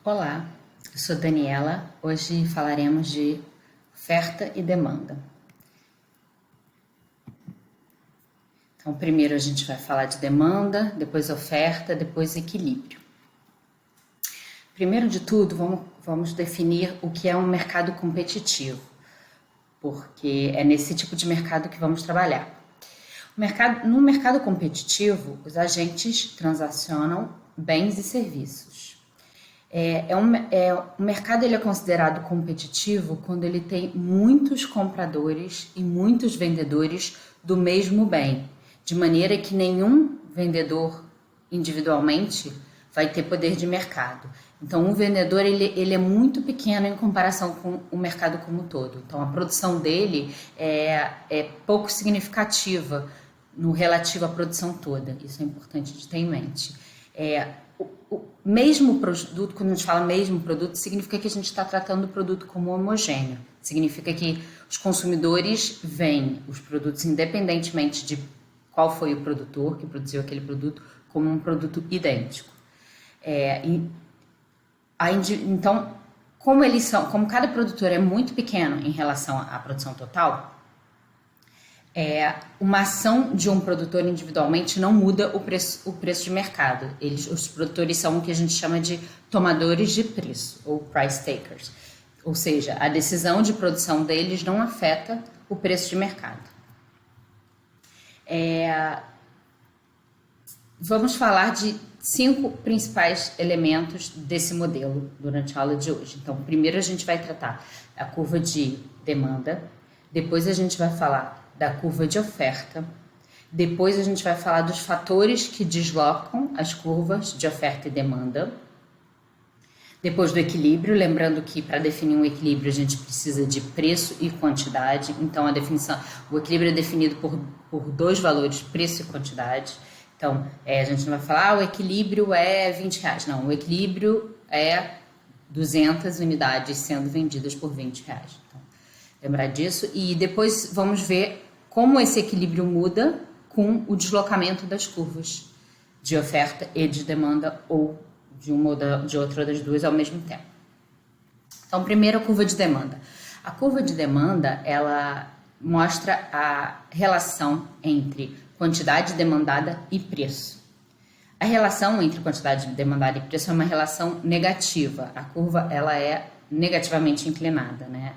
Olá, eu sou Daniela. Hoje falaremos de oferta e demanda. Então, primeiro a gente vai falar de demanda, depois oferta, depois equilíbrio. Primeiro de tudo, vamos definir o que é um mercado competitivo, porque é nesse tipo de mercado que vamos trabalhar. No mercado competitivo, os agentes transacionam bens e serviços. O mercado ele é considerado competitivo quando ele tem muitos compradores e muitos vendedores do mesmo bem, de maneira que nenhum vendedor individualmente vai ter poder de mercado. Então, um vendedor ele é muito pequeno em comparação com o mercado como um todo. Então, a produção dele é pouco significativa no relativo à produção toda. Isso é importante de ter em mente. O mesmo produto, quando a gente fala mesmo produto, significa que a gente está tratando o produto como homogêneo. Significa que os consumidores veem os produtos independentemente de qual foi o produtor que produziu aquele produto como um produto idêntico. Então, como cada produtor é muito pequeno em relação à produção total, uma ação de um produtor individualmente não muda o preço de mercado. Os produtores são o que a gente chama de tomadores de preço, ou price takers. Ou seja, a decisão de produção deles não afeta o preço de mercado. Vamos falar de 5 principais elementos desse modelo durante a aula de hoje. Então, primeiro a gente vai tratar a curva de demanda, depois a gente vai falar da curva de oferta, depois a gente vai falar dos fatores que deslocam as curvas de oferta e demanda, depois do equilíbrio, lembrando que para definir um equilíbrio a gente precisa de preço e quantidade. Então o equilíbrio é definido por dois valores, preço e quantidade. Então a gente não vai falar o equilíbrio é R$20, não, o equilíbrio é 200 unidades sendo vendidas por R$20. Então, lembrar disso, e depois vamos ver como esse equilíbrio muda com o deslocamento das curvas de oferta e de demanda, ou de uma ou de outra das duas ao mesmo tempo. Então, primeiro a curva de demanda. A curva de demanda, ela mostra a relação entre quantidade demandada e preço. A relação entre quantidade demandada e preço é uma relação negativa. A curva, ela é negativamente inclinada, né?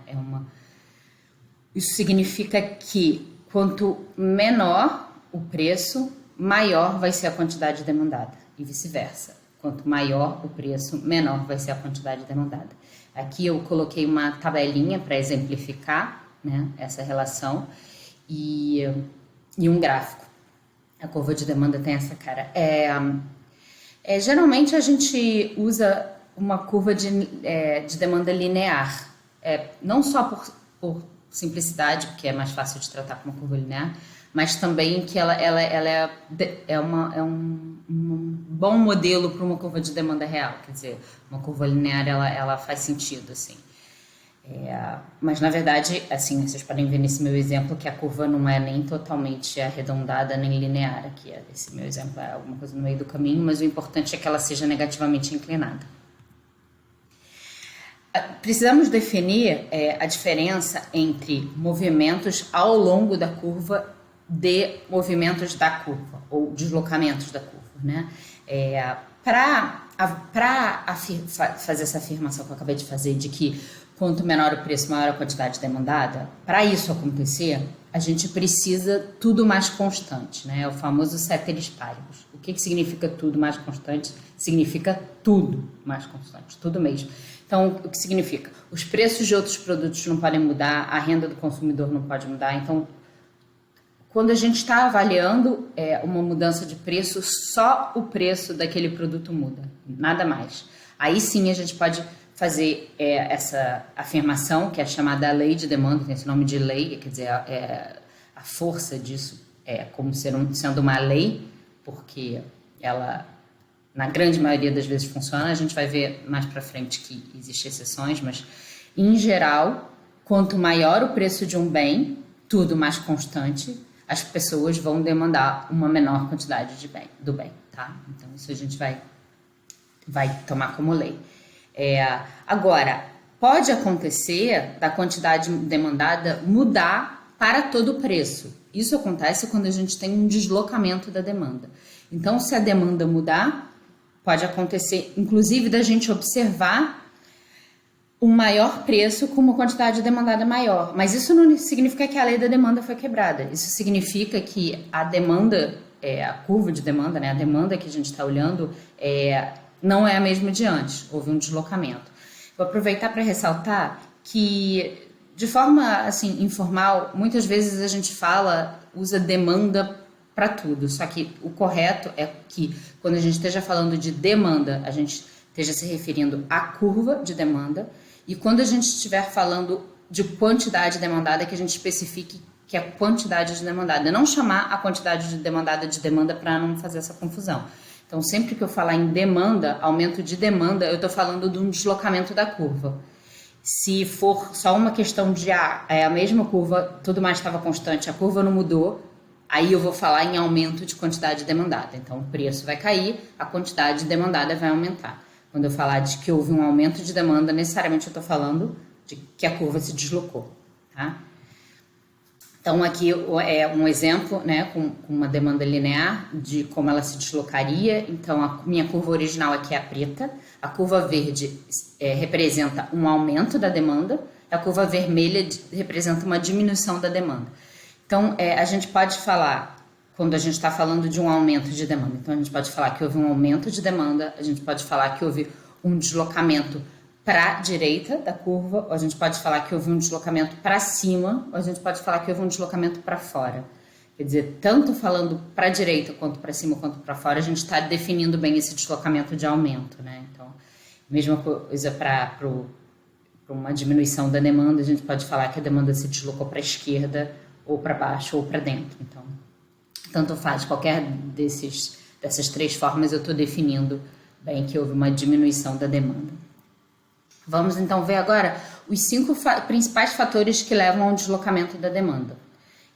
Isso significa que quanto menor o preço, maior vai ser a quantidade demandada, e vice-versa. Quanto maior o preço, menor vai ser a quantidade demandada. Aqui eu coloquei uma tabelinha para exemplificar, né, essa relação e um gráfico. A curva de demanda tem essa cara. Geralmente a gente usa uma curva de demanda linear, não só por simplicidade, porque é mais fácil de tratar com uma curva linear, mas também que ela é um bom modelo para uma curva de demanda real. Quer dizer, uma curva linear ela faz sentido, assim. Mas na verdade, assim, vocês podem ver nesse meu exemplo que a curva não é nem totalmente arredondada nem linear aqui. Esse meu exemplo é alguma coisa no meio do caminho, mas o importante é que ela seja negativamente inclinada. Precisamos definir a diferença entre movimentos ao longo da curva de movimentos da curva, ou deslocamentos da curva, né? Para fazer essa afirmação que eu acabei de fazer, de que quanto menor o preço, maior a quantidade demandada, para isso acontecer, a gente precisa tudo mais constante, né? É o famoso ceteris paribus. O que significa tudo mais constante? Significa tudo mais constante, tudo mesmo. Então, o que significa? Os preços de outros produtos não podem mudar, a renda do consumidor não pode mudar. Então, quando a gente está avaliando uma mudança de preço, só o preço daquele produto muda, nada mais. Aí sim a gente pode fazer essa afirmação, que é chamada lei de demanda, tem esse nome de lei, quer dizer, a força disso é como sendo uma lei, porque ela, na grande maioria das vezes, funciona. A gente vai ver mais para frente que existem exceções, mas, em geral, quanto maior o preço de um bem, tudo mais constante, as pessoas vão demandar uma menor quantidade do bem, tá? Então, isso a gente vai tomar como lei. Agora, pode acontecer da quantidade demandada mudar para todo o preço. Isso acontece quando a gente tem um deslocamento da demanda. Então, se a demanda mudar, pode acontecer, inclusive, da gente observar um maior preço com uma quantidade demandada maior. Mas isso não significa que a lei da demanda foi quebrada. Isso significa que a demanda, a curva de demanda, né, a demanda que a gente está olhando, não é a mesma de antes. Houve um deslocamento. Vou aproveitar para ressaltar que, de forma assim, informal, muitas vezes a gente usa demanda para tudo. Só que o correto é que, quando a gente esteja falando de demanda, a gente esteja se referindo à curva de demanda. E quando a gente estiver falando de quantidade demandada, que a gente especifique que é a quantidade de demandada. Não chamar a quantidade de demanda para não fazer essa confusão. Então, sempre que eu falar em demanda, aumento de demanda, eu estou falando de um deslocamento da curva. Se for só uma questão de a mesma curva, tudo mais estava constante, a curva não mudou, aí eu vou falar em aumento de quantidade demandada. Então, o preço vai cair, a quantidade demandada vai aumentar. Quando eu falar de que houve um aumento de demanda, necessariamente eu estou falando de que a curva se deslocou, tá? Então, aqui é um exemplo, né, com uma demanda linear de como ela se deslocaria. Então, a minha curva original aqui é a preta, a curva verde representa um aumento da demanda, a curva vermelha representa uma diminuição da demanda. Então, a gente pode falar, quando a gente está falando de um aumento de demanda, então a gente pode falar que houve um aumento de demanda, a gente pode falar que houve um deslocamento para a direita da curva, ou a gente pode falar que houve um deslocamento para cima, ou a gente pode falar que houve um deslocamento para fora. Quer dizer, tanto falando para a direita, quanto para cima, quanto para fora, a gente está definindo bem esse deslocamento de aumento, né? Então, mesma coisa para uma diminuição da demanda, a gente pode falar que a demanda se deslocou para a esquerda, ou para baixo, ou para dentro. Então, tanto faz, qualquer dessas três formas eu estou definindo bem que houve uma diminuição da demanda. Vamos então ver agora os 5 principais fatores que levam ao deslocamento da demanda.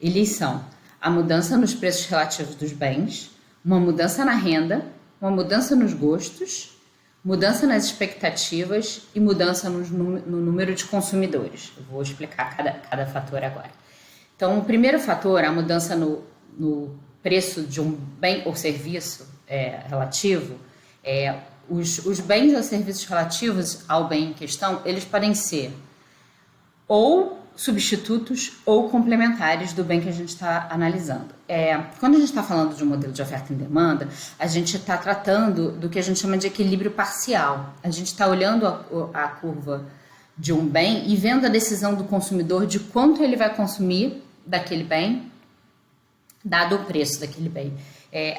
Eles são a mudança nos preços relativos dos bens, uma mudança na renda, uma mudança nos gostos, mudança nas expectativas e mudança no número de consumidores. Eu vou explicar cada fator agora. Então, o primeiro fator, a mudança no preço de um bem ou serviço relativo, os bens ou serviços relativos ao bem em questão, eles podem ser ou substitutos ou complementares do bem que a gente está analisando. Quando a gente está falando de um modelo de oferta e demanda, a gente está tratando do que a gente chama de equilíbrio parcial. A gente está olhando a curva de um bem e vendo a decisão do consumidor de quanto ele vai consumir daquele bem, dado o preço daquele bem.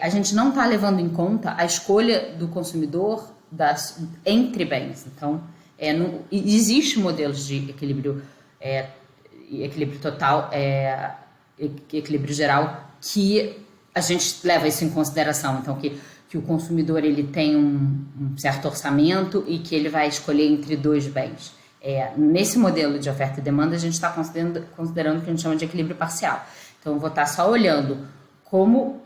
A gente não está levando em conta a escolha do consumidor entre bens. Então, existe modelos de equilíbrio total, equilíbrio geral, que a gente leva isso em consideração. Então, que o consumidor ele tem um certo orçamento e que ele vai escolher entre dois bens. Nesse modelo de oferta e demanda, a gente está considerando o que a gente chama de equilíbrio parcial. Então, eu vou estar só olhando como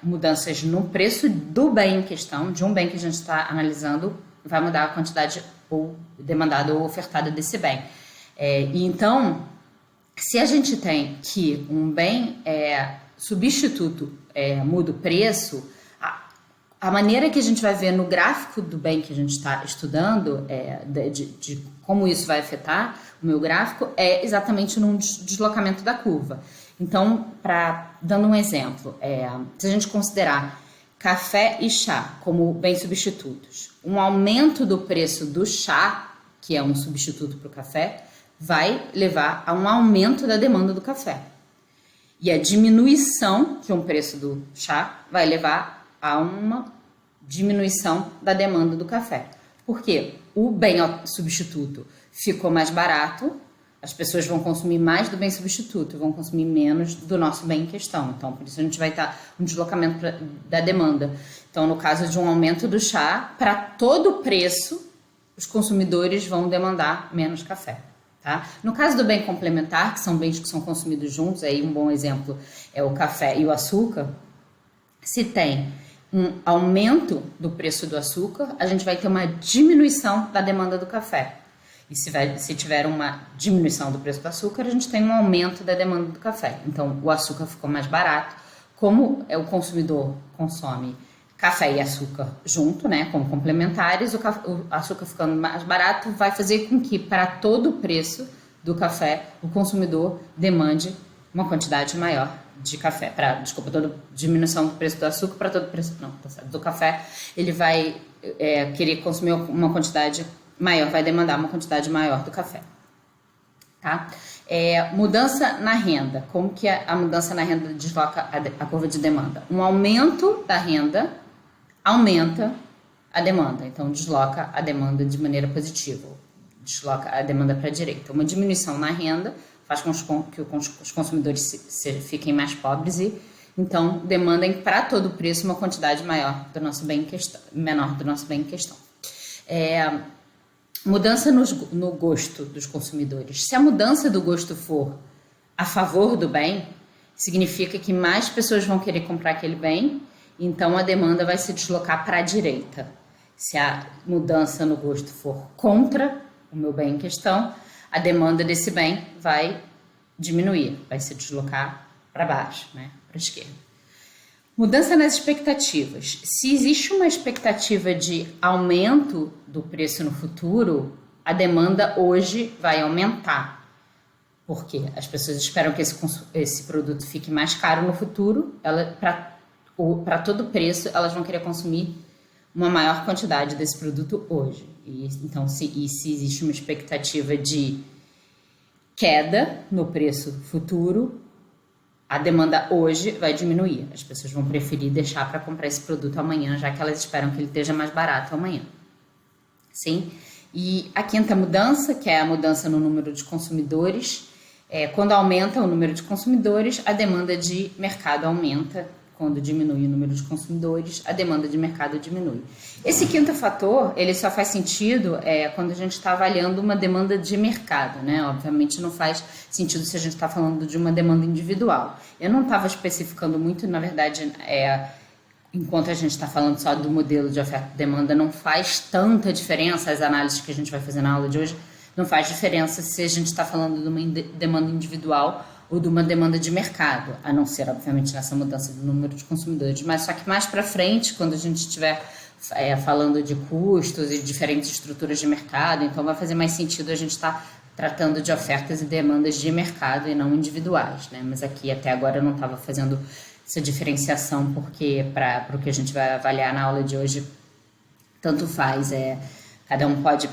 mudanças no preço do bem em questão, de um bem que a gente está analisando, vai mudar a quantidade ou demandada ou ofertada desse bem. E então, se a gente tem que um bem substituto muda o preço, a maneira que a gente vai ver no gráfico do bem que a gente está estudando, de como isso vai afetar o meu gráfico, é exatamente num deslocamento da curva. Então, dando um exemplo, se a gente considerar café e chá como bens substitutos, um aumento do preço do chá, que é um substituto para o café, vai levar a um aumento da demanda do café. E a diminuição de um preço do chá vai levar a uma diminuição da demanda do café. Porque o bem substituto ficou mais barato, as pessoas vão consumir mais do bem substituto, vão consumir menos do nosso bem em questão. Então, por isso a gente vai estar um deslocamento da demanda. Então, no caso de um aumento do chá, para todo o preço, os consumidores vão demandar menos café. Tá? No caso do bem complementar, que são bens que são consumidos juntos, aí um bom exemplo é o café e o açúcar. Se tem um aumento do preço do açúcar, a gente vai ter uma diminuição da demanda do café. E se tiver uma diminuição do preço do açúcar, a gente tem um aumento da demanda do café. Então, o açúcar ficou mais barato. Como o consumidor consome café e açúcar junto, né, como complementares, o açúcar ficando mais barato vai fazer com que, para todo o preço do café, o consumidor demande uma quantidade maior de café. Toda diminuição do preço do açúcar para todo o preço do café, ele vai querer consumir uma quantidade maior, vai demandar uma quantidade maior do café. Tá? Mudança na renda. Como que a mudança na renda desloca a curva de demanda? Um aumento da renda aumenta a demanda, então desloca a demanda de maneira positiva, desloca a demanda para a direita. Uma diminuição na renda faz com que os consumidores fiquem mais pobres e então demandem para todo o preço uma quantidade maior do nosso bem em questão, menor do nosso bem em questão. Mudança no gosto dos consumidores. Se a mudança do gosto for a favor do bem, significa que mais pessoas vão querer comprar aquele bem, então a demanda vai se deslocar para a direita. Se a mudança no gosto for contra o meu bem em questão, a demanda desse bem vai diminuir, vai se deslocar para baixo, né, para a esquerda. Mudança nas expectativas. Se existe uma expectativa de aumento do preço no futuro, a demanda hoje vai aumentar. Porque as pessoas esperam que esse produto fique mais caro no futuro, para todo preço, elas vão querer consumir uma maior quantidade desse produto hoje. Então, se existe uma expectativa de queda no preço futuro, a demanda hoje vai diminuir. As pessoas vão preferir deixar para comprar esse produto amanhã, já que elas esperam que ele esteja mais barato amanhã. Sim? E a quinta mudança, que é a mudança no número de consumidores, quando aumenta o número de consumidores, a demanda de mercado aumenta. Quando diminui o número de consumidores, a demanda de mercado diminui. Esse quinto fator, ele só faz sentido quando a gente está avaliando uma demanda de mercado, né? Obviamente não faz sentido se a gente está falando de uma demanda individual. Eu não estava especificando muito, na verdade, enquanto a gente está falando só do modelo de oferta e demanda, não faz tanta diferença, as análises que a gente vai fazer na aula de hoje, não faz diferença se a gente está falando de uma demanda individual ou de uma demanda de mercado, a não ser, obviamente, nessa mudança do número de consumidores. Mas só que mais para frente, quando a gente estiver falando de custos e diferentes estruturas de mercado, então vai fazer mais sentido a gente estar tratando de ofertas e demandas de mercado e não individuais, né? Mas aqui até agora eu não estava fazendo essa diferenciação, porque para o que a gente vai avaliar na aula de hoje, tanto faz, cada um pode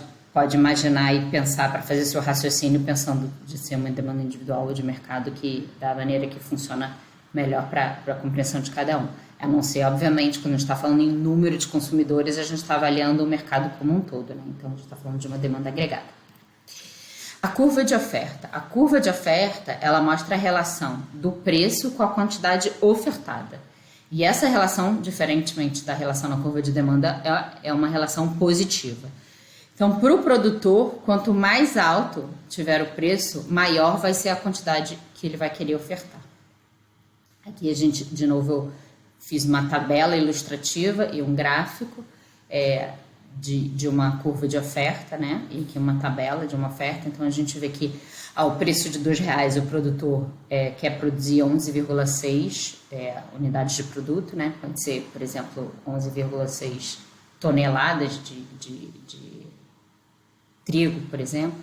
imaginar e pensar para fazer seu raciocínio pensando de ser uma demanda individual ou de mercado da maneira que funciona melhor para a compreensão de cada um. A não ser, obviamente, quando a gente está falando em número de consumidores, a gente está avaliando o mercado como um todo, né? Então, a gente está falando de uma demanda agregada. A curva de oferta. A curva de oferta, ela mostra a relação do preço com a quantidade ofertada. E essa relação, diferentemente da relação na curva de demanda, é uma relação positiva. Então, para o produtor, quanto mais alto tiver o preço, maior vai ser a quantidade que ele vai querer ofertar. Aqui a gente, de novo, eu fiz uma tabela ilustrativa e um gráfico de uma curva de oferta, né? E aqui uma tabela de uma oferta. Então, a gente vê que ao preço de R$2, o produtor quer produzir 11,6 unidades de produto, né? Pode ser, por exemplo, 11,6 toneladas de trigo, por exemplo,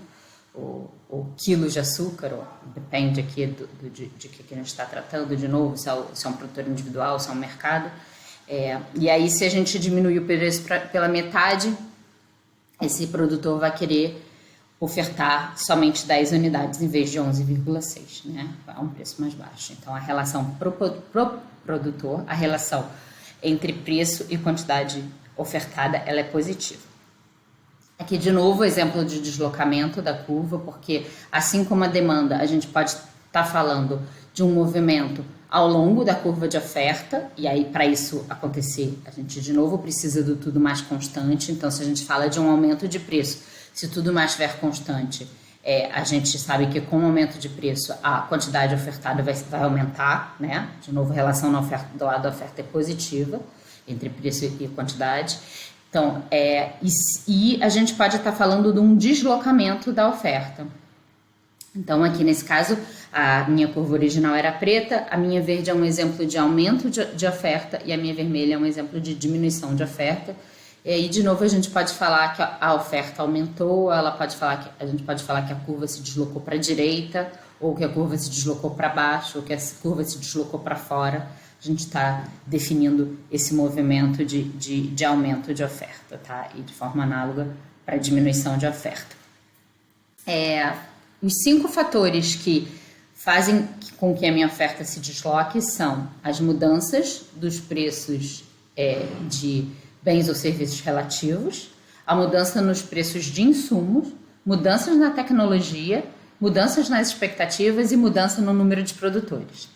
ou quilos de açúcar, depende aqui de que a gente está tratando, de novo, se é um produtor individual, se é um mercado. E aí, se a gente diminuir o preço pela metade, esse produtor vai querer ofertar somente 10 unidades em vez de 11,6, né? A um preço mais baixo. Então, a relação pro produtor, a relação entre preço e quantidade ofertada, ela é positiva. Aqui, de novo, o exemplo de deslocamento da curva, porque assim como a demanda, a gente pode estar falando de um movimento ao longo da curva de oferta, e aí, para isso acontecer, a gente, de novo, precisa do tudo mais constante. Então, se a gente fala de um aumento de preço, se tudo mais estiver constante, a gente sabe que com o aumento de preço, a quantidade ofertada vai aumentar, né? De novo, a relação do lado da oferta é positiva. entre preço e quantidade. Então, e a gente pode estar falando de um deslocamento da oferta. Então, aqui nesse caso, a minha curva original era preta, a minha verde é um exemplo de aumento de oferta e a minha vermelha é um exemplo de diminuição de oferta. E aí, de novo, a gente pode falar que a oferta aumentou, a gente pode falar que a curva se deslocou para a direita, ou que a curva se deslocou para baixo, ou que a curva se deslocou para fora. A gente está definindo esse movimento de aumento de oferta, tá? E de forma análoga para diminuição de oferta. Os 5 fatores que fazem com que a minha oferta se desloque são as mudanças dos preços de bens ou serviços relativos, a mudança nos preços de insumos, mudanças na tecnologia, mudanças nas expectativas e mudança no número de produtores.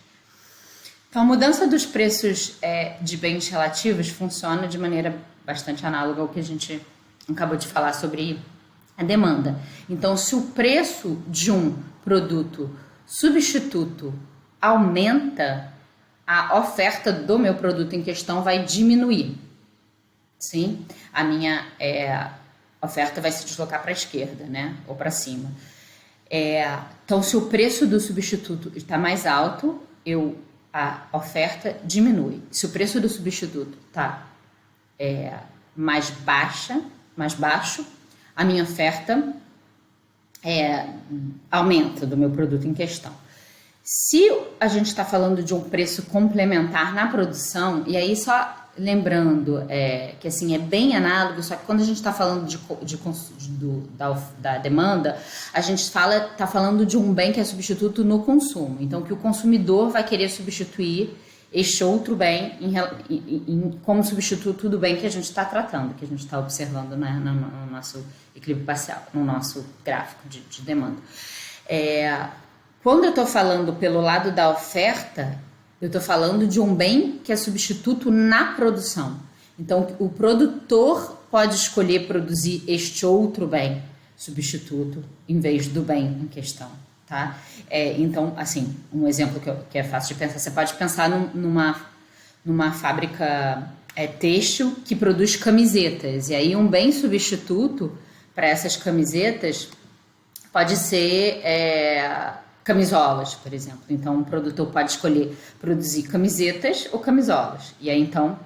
Então, a mudança dos preços de bens relativos funciona de maneira bastante análoga ao que a gente acabou de falar sobre a demanda. Então, se o preço de um produto substituto aumenta, a oferta do meu produto em questão vai diminuir. Sim? A minha oferta vai se deslocar para a esquerda, né? Ou para cima. Então, se o preço do substituto está mais alto, a oferta diminui. Se o preço do substituto está mais baixo, a minha oferta aumenta do meu produto em questão. Se a gente está falando de um preço complementar na produção, e aí só lembrando que assim é bem análogo, só que quando a gente está falando da demanda, a gente está falando de um bem que é substituto no consumo. Então, que o consumidor vai querer substituir este outro bem como substituto do bem que a gente está tratando, que a gente está observando, né, no nosso equilíbrio parcial, no nosso gráfico de demanda. Quando eu estou falando pelo lado da oferta, eu estou falando de um bem que é substituto na produção. Então, o produtor pode escolher produzir este outro bem substituto em vez do bem em questão. Tá? Então, assim, um exemplo que é fácil de pensar, você pode pensar numa fábrica têxtil que produz camisetas, e aí um bem substituto para essas camisetas pode ser camisolas, por exemplo. Então, o produtor pode escolher produzir camisetas ou camisolas, e aí então,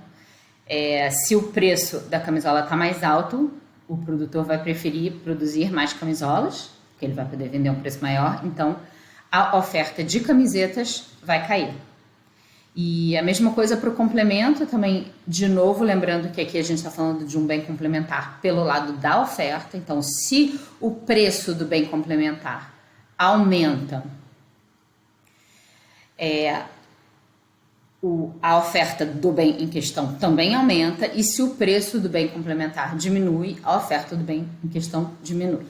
se o preço da camisola está mais alto, o produtor vai preferir produzir mais camisolas, que ele vai poder vender a um preço maior, então a oferta de camisetas vai cair. E a mesma coisa para o complemento também, de novo, lembrando que aqui a gente está falando de um bem complementar pelo lado da oferta. Então, se o preço do bem complementar aumenta, a oferta do bem em questão também aumenta, e se o preço do bem complementar diminui, a oferta do bem em questão diminui.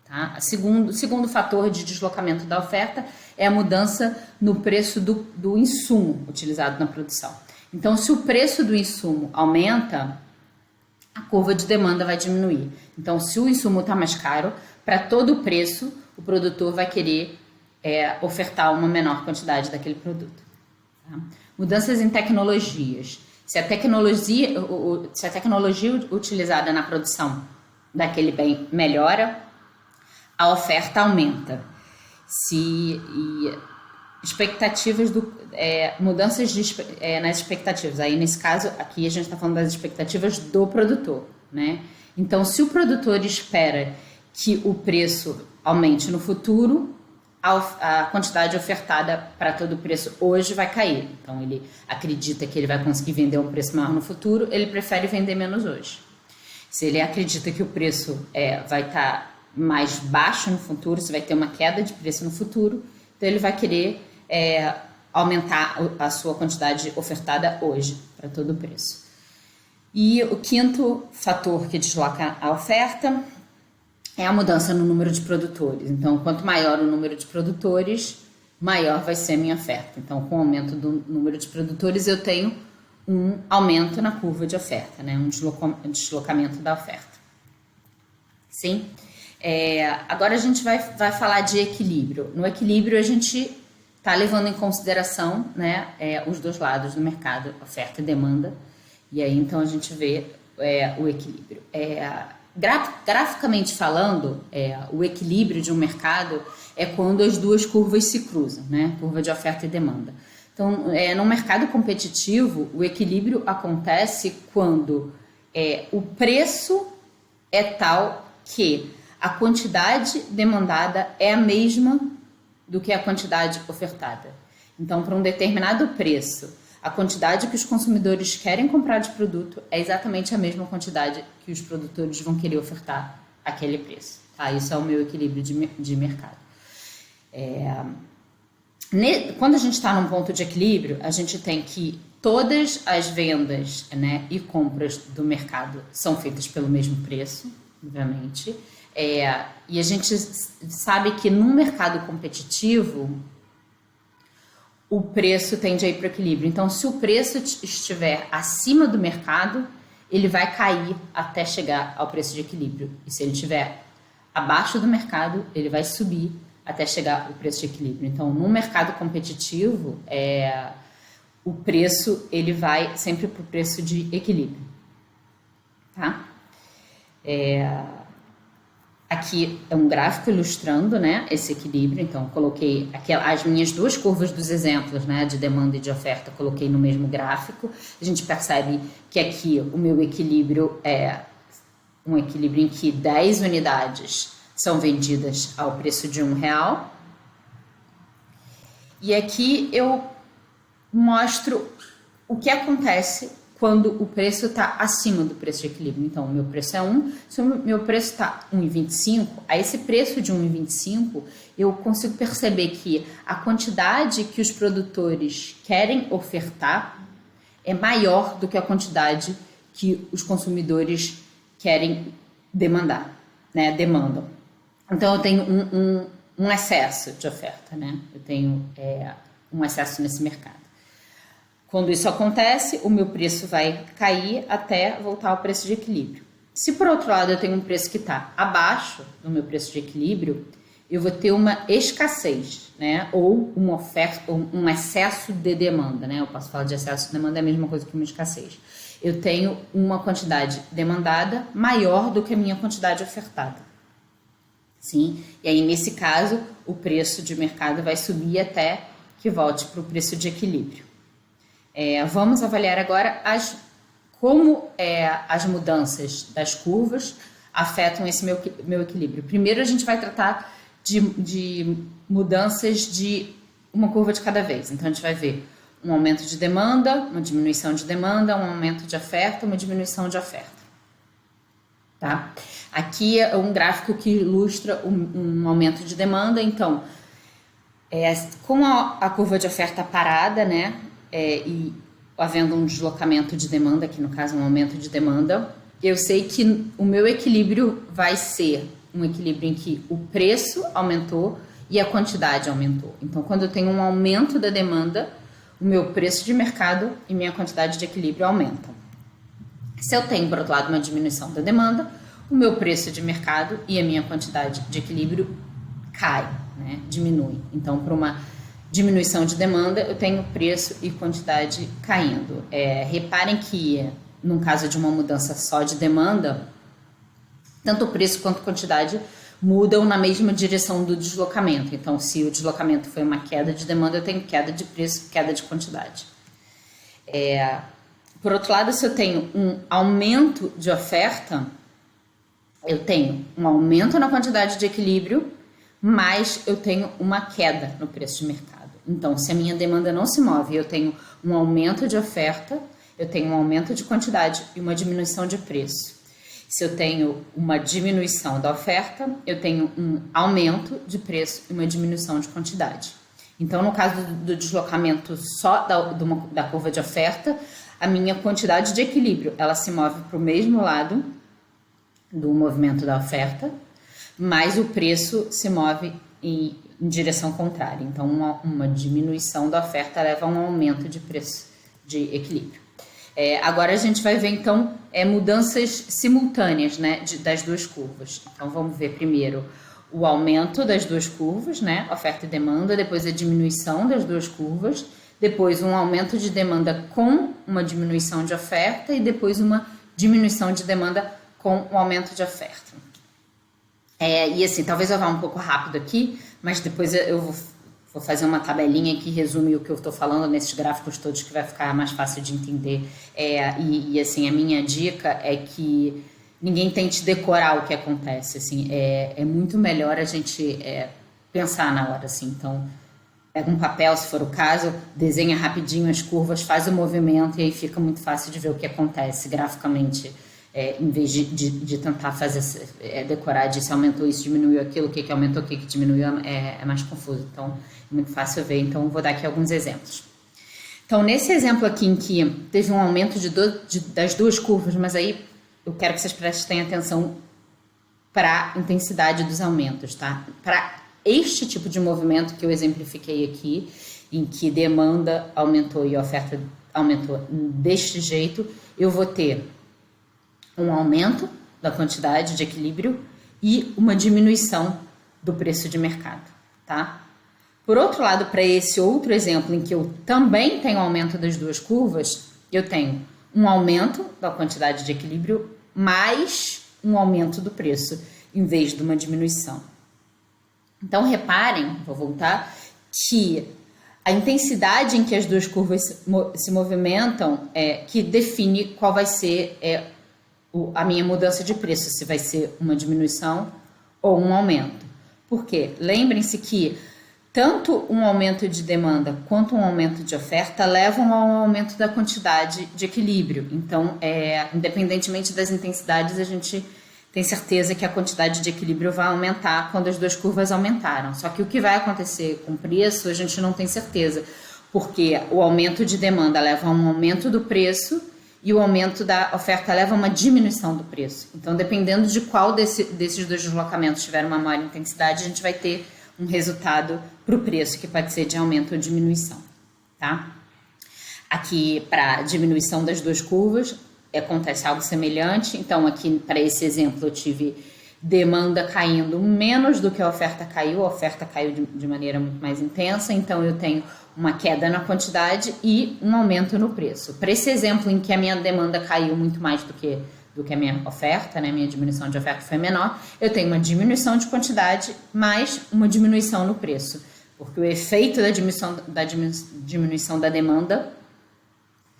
Tá? O segundo fator de deslocamento da oferta é a mudança no preço do insumo utilizado na produção. Então, se o preço do insumo aumenta, a curva de demanda vai diminuir. Então, se o insumo está mais caro, para todo o preço, o produtor vai querer ofertar uma menor quantidade daquele produto. Tá? Mudanças em tecnologias. Se a tecnologia utilizada na produção daquele bem melhora, a oferta aumenta. Expectativas mudanças nas expectativas. Aí, nesse caso, aqui a gente está falando das expectativas do produtor, né? Então, se o produtor espera que o preço aumente no futuro, a quantidade ofertada para todo o preço hoje vai cair. Então, ele acredita que ele vai conseguir vender um preço maior no futuro, ele prefere vender menos hoje. Se ele acredita que o preço vai estar mais baixo no futuro, se vai ter uma queda de preço no futuro, então ele vai querer aumentar a sua quantidade ofertada hoje para todo o preço. E o quinto fator que desloca a oferta é a mudança no número de produtores. Então, quanto maior o número de produtores, maior vai ser a minha oferta. Então, com o aumento do número de produtores, eu tenho um aumento na curva de oferta, né? Um deslocamento da oferta. Sim? Agora a gente vai falar de equilíbrio. No equilíbrio, a gente está levando em consideração, né, os dois lados do mercado, oferta e demanda. E aí, então, a gente vê o equilíbrio. Graficamente falando, o equilíbrio de um mercado é quando as duas curvas se cruzam, né? Curva de oferta e demanda. Então, no mercado competitivo, o equilíbrio acontece quando o preço é tal que a quantidade demandada é a mesma do que a quantidade ofertada. Então, para um determinado preço, a quantidade que os consumidores querem comprar de produto é exatamente a mesma quantidade que os produtores vão querer ofertar aquele preço. Tá? Isso é o meu equilíbrio de mercado. Quando a gente está num ponto de equilíbrio, a gente tem que todas as vendas, né, e compras do mercado são feitas pelo mesmo preço, obviamente. E a gente sabe que num mercado competitivo, o preço tende a ir para o equilíbrio. Então, se o preço estiver acima do mercado, ele vai cair até chegar ao preço de equilíbrio. E se ele estiver abaixo do mercado, ele vai subir até chegar ao preço de equilíbrio. Então, no mercado competitivo, o preço ele vai sempre para o preço de equilíbrio. Tá? Aqui é um gráfico ilustrando, né, esse equilíbrio. Então, coloquei as minhas duas curvas dos exemplos, né, de demanda e de oferta, coloquei no mesmo gráfico. A gente percebe que aqui o meu equilíbrio é um equilíbrio em que 10 unidades são vendidas ao preço de R$1. E aqui eu mostro o que acontece quando o preço está acima do preço de equilíbrio. Então, o meu preço é 1, se o meu preço está 1,25, a esse preço de 1,25, eu consigo perceber que a quantidade que os produtores querem ofertar é maior do que a quantidade que os consumidores querem demandam. Então, eu tenho um excesso de oferta, né? Eu tenho um excesso nesse mercado. Quando isso acontece, o meu preço vai cair até voltar ao preço de equilíbrio. Se, por outro lado, eu tenho um preço que está abaixo do meu preço de equilíbrio, eu vou ter uma escassez, né? Ou uma oferta, ou um excesso de demanda, né? Eu posso falar de excesso de demanda, é a mesma coisa que uma escassez. Eu tenho uma quantidade demandada maior do que a minha quantidade ofertada. Sim? E aí, nesse caso, o preço de mercado vai subir até que volte para o preço de equilíbrio. Vamos avaliar agora como as mudanças das curvas afetam esse meu equilíbrio. Primeiro, a gente vai tratar de mudanças de uma curva de cada vez. Então, a gente vai ver um aumento de demanda, uma diminuição de demanda, um aumento de oferta, uma diminuição de oferta. Tá? Aqui é um gráfico que ilustra um aumento de demanda. Então, com a curva de oferta parada, né? E havendo um deslocamento de demanda, aqui no caso um aumento de demanda, eu sei que o meu equilíbrio vai ser um equilíbrio em que o preço aumentou e a quantidade aumentou. Então, quando eu tenho um aumento da demanda, o meu preço de mercado e minha quantidade de equilíbrio aumentam. Se eu tenho, por outro lado, uma diminuição da demanda, o meu preço de mercado e a minha quantidade de equilíbrio cai, né? Diminui. Então, para uma diminuição de demanda, eu tenho preço e quantidade caindo. Reparem que, no caso de uma mudança só de demanda, tanto o preço quanto a quantidade mudam na mesma direção do deslocamento. Então, se o deslocamento foi uma queda de demanda, eu tenho queda de preço, queda de quantidade. Por outro lado, se eu tenho um aumento de oferta, eu tenho um aumento na quantidade de equilíbrio, mas eu tenho uma queda no preço de mercado. Então, se a minha demanda não se move, eu tenho um aumento de oferta, eu tenho um aumento de quantidade e uma diminuição de preço. Se eu tenho uma diminuição da oferta, eu tenho um aumento de preço e uma diminuição de quantidade. Então, no caso do deslocamento só da curva de oferta, a minha quantidade de equilíbrio, ela se move para o mesmo lado do movimento da oferta, mas o preço se move em direção contrária. Então, uma diminuição da oferta leva a um aumento de preço de equilíbrio. Agora a gente vai ver, então, mudanças simultâneas, né, das duas curvas. Então, vamos ver primeiro o aumento das duas curvas, né, oferta e demanda, depois a diminuição das duas curvas, depois um aumento de demanda com uma diminuição de oferta e depois uma diminuição de demanda com o aumento de oferta. E assim, talvez eu vá um pouco rápido aqui, mas depois eu vou fazer uma tabelinha que resume o que eu estou falando nesses gráficos todos, que vai ficar mais fácil de entender. E assim, a minha dica é que ninguém tente decorar o que acontece. Assim, é muito melhor a gente pensar na hora. Assim. Então, pega um papel, se for o caso, desenha rapidinho as curvas, faz o movimento e aí fica muito fácil de ver o que acontece graficamente. Em vez de tentar fazer decorar de se aumentou isso, diminuiu aquilo, o que aumentou, o que diminuiu, é mais confuso. Então, é muito fácil ver. Então, vou dar aqui alguns exemplos. Então, nesse exemplo aqui em que teve um aumento das duas curvas, mas aí eu quero que vocês prestem atenção para a intensidade dos aumentos, tá? Para este tipo de movimento que eu exemplifiquei aqui, em que demanda aumentou e oferta aumentou deste jeito, eu vou ter um aumento da quantidade de equilíbrio e uma diminuição do preço de mercado, tá? Por outro lado, para esse outro exemplo em que eu também tenho aumento das duas curvas, eu tenho um aumento da quantidade de equilíbrio mais um aumento do preço, em vez de uma diminuição. Então, reparem, vou voltar, que a intensidade em que as duas curvas se movimentam que define qual vai ser a minha mudança de preço, se vai ser uma diminuição ou um aumento. Por quê? Lembrem-se que tanto um aumento de demanda quanto um aumento de oferta levam a um aumento da quantidade de equilíbrio. Então, independentemente das intensidades, a gente tem certeza que a quantidade de equilíbrio vai aumentar quando as duas curvas aumentaram. Só que o que vai acontecer com o preço, a gente não tem certeza, porque o aumento de demanda leva a um aumento do preço e o aumento da oferta leva a uma diminuição do preço. Então, dependendo de qual desses dois deslocamentos tiver uma maior intensidade, a gente vai ter um resultado para o preço, que pode ser de aumento ou diminuição, tá? Aqui, para diminuição das duas curvas, acontece algo semelhante. Então, aqui, para esse exemplo, eu tive demanda caindo menos do que a oferta caiu de maneira muito mais intensa, então eu tenho uma queda na quantidade e um aumento no preço. Para esse exemplo em que a minha demanda caiu muito mais do que a minha oferta, né, minha diminuição de oferta foi menor, eu tenho uma diminuição de quantidade mais uma diminuição no preço, porque o efeito da diminuição da demanda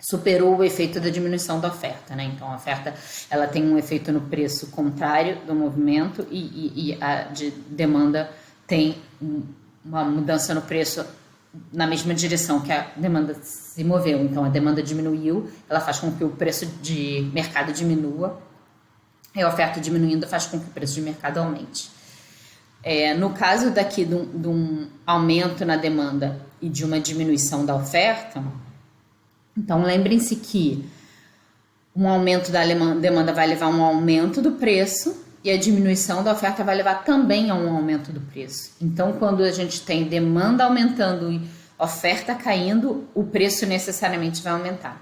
superou o efeito da diminuição da oferta, né? Então, a oferta ela tem um efeito no preço contrário do movimento e a de demanda tem uma mudança no preço na mesma direção que a demanda se moveu. Então, a demanda diminuiu, ela faz com que o preço de mercado diminua, e a oferta diminuindo faz com que o preço de mercado aumente. No caso daqui de um aumento na demanda e de uma diminuição da oferta, então lembrem-se que um aumento da demanda vai levar a um aumento do preço e a diminuição da oferta vai levar também a um aumento do preço. Então, quando a gente tem demanda aumentando e oferta caindo, o preço necessariamente vai aumentar.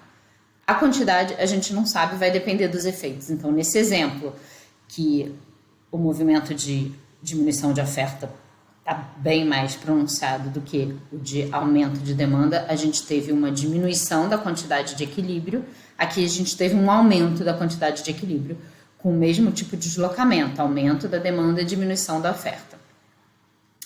A quantidade, a gente não sabe, vai depender dos efeitos. Então, nesse exemplo, que o movimento de diminuição de oferta está bem mais pronunciado do que o de aumento de demanda, a gente teve uma diminuição da quantidade de equilíbrio, aqui a gente teve um aumento da quantidade de equilíbrio, com o mesmo tipo de deslocamento, aumento da demanda e diminuição da oferta.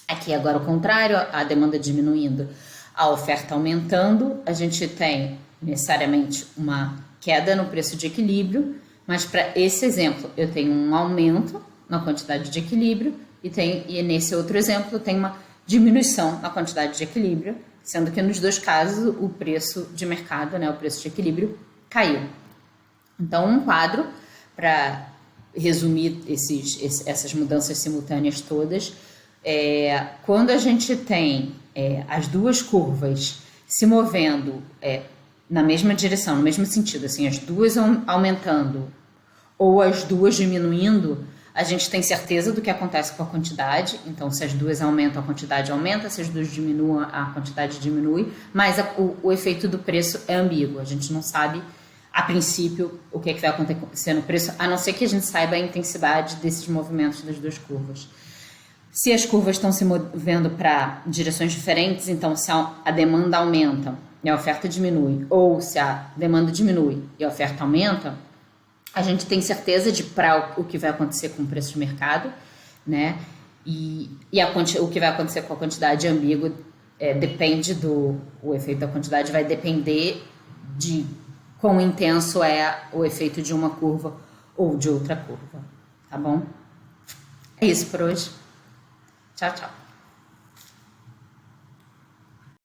Aqui agora o contrário, a demanda diminuindo, a oferta aumentando, a gente tem necessariamente uma queda no preço de equilíbrio, mas para esse exemplo eu tenho um aumento na quantidade de equilíbrio e nesse outro exemplo tem uma diminuição na quantidade de equilíbrio, sendo que nos dois casos o preço de mercado, né, o preço de equilíbrio, caiu. Então, um quadro para resumir essas mudanças simultâneas todas, quando a gente tem as duas curvas se movendo na mesma direção, no mesmo sentido, assim, as duas aumentando ou as duas diminuindo, a gente tem certeza do que acontece com a quantidade. Então, se as duas aumentam, a quantidade aumenta, se as duas diminuem, a quantidade diminui, mas o efeito do preço é ambíguo. A gente não sabe, a princípio, o que vai acontecer no preço, a não ser que a gente saiba a intensidade desses movimentos das duas curvas. Se as curvas estão se movendo para direções diferentes, então se a demanda aumenta e a oferta diminui, ou se a demanda diminui e a oferta aumenta, a gente tem certeza de para o que vai acontecer com o preço de mercado, né? O que vai acontecer com a quantidade ambígua depende o efeito da quantidade vai depender de quão intenso é o efeito de uma curva ou de outra curva, tá bom? É isso por hoje. Tchau, tchau.